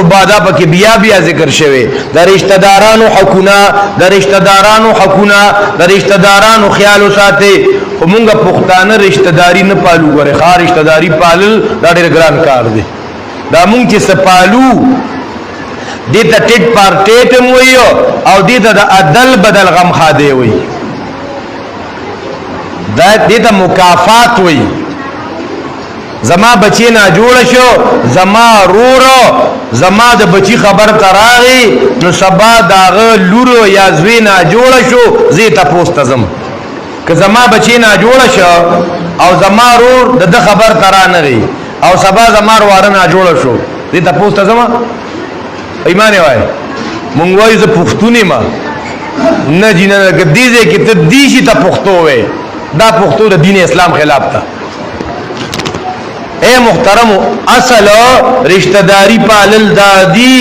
بادا پکې بیا ذکر شوی د رشتہ دارانو حقونه د رشتہ دارانو خیال وساتئ. خو مونږ پښتانه رشتہ داری نه پالو. غره خار رشتہ داری پالل دا ډېر ګران کار دی. دا مونږ چې سپالو دې ته ټیټ پارټیټ وایو او دې ته د عدل بدل غم خاده وایي. دا دې ته مکافات وایي. زما بچی نا جوړ شو، زما رورو زما د بچی خبر تراغي نو سبا داغه لورو یا زوی نا جوړ شو زی ته پوسټ زم که زما بچی نا جوړ شو او زما رور د خبر ترا نه غي او سبا زما واره نا جوړ شو زی ته پوسټ زم. ایمان وای مونږ وای ز پښتوني ما نه جنہ کدیزه کې تدیشي ته پښتو وې دا پښتو د دین اسلام خلاف تا. اے محترم اصل رشتہ داری پالل دادی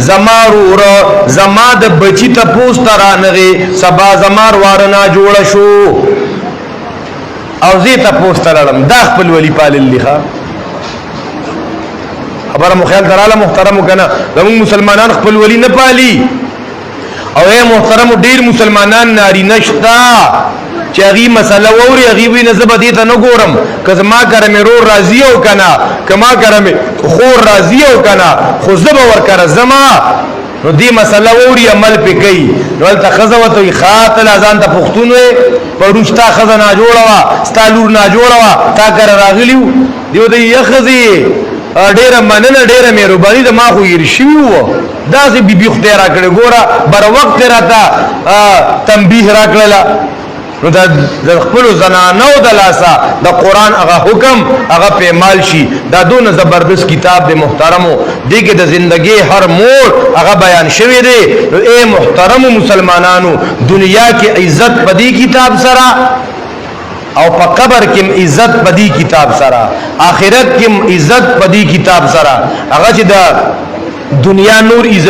زمارو را زما د بچی ته پوسټ را نغي سبا زمار وارنا جوړ شو او زی ته پوسټ لړم دا خپل ولی پالل لخوا خبره مو خیال دراله محترم کنه زمون مسلمانان خپل ولی نه پالي. او اے محترم ډیر مسلمانان ناری نشتا چې هغه مسله ووري هغه وینې زبدي ته نه ګورم که زما کرم رو راضی او کنا کما کرم خور راضی او کنا خو زبا ور کر زما نو دی مسله ووري عمل پې کوي نو ول تخزوت خاطل اذان ته پښتون وي پرونشتا خزانه جوړوا ستالور نه جوړوا تا کر راغلیو دیو دی یخزي ډیره مننه ډیره مهرباني د ما خو يرشي وو دا سي بي خدای را کړ ګوره بر وخت راته تنبيه را کړلا نو دا خپل زنانو د لاسا د قران هغه حکم هغه په مال شي. دا دون زبردست کتاب د محترمو دغه د زندگی هر موړ هغه بیان شوی دی. اے محترم مسلمانانو دنیا کې عزت پدی کتاب سره او په قبر کې عزت پدی کتاب سره آخرت کې عزت پدی کتاب سره هغه چې د دنیا نور عزت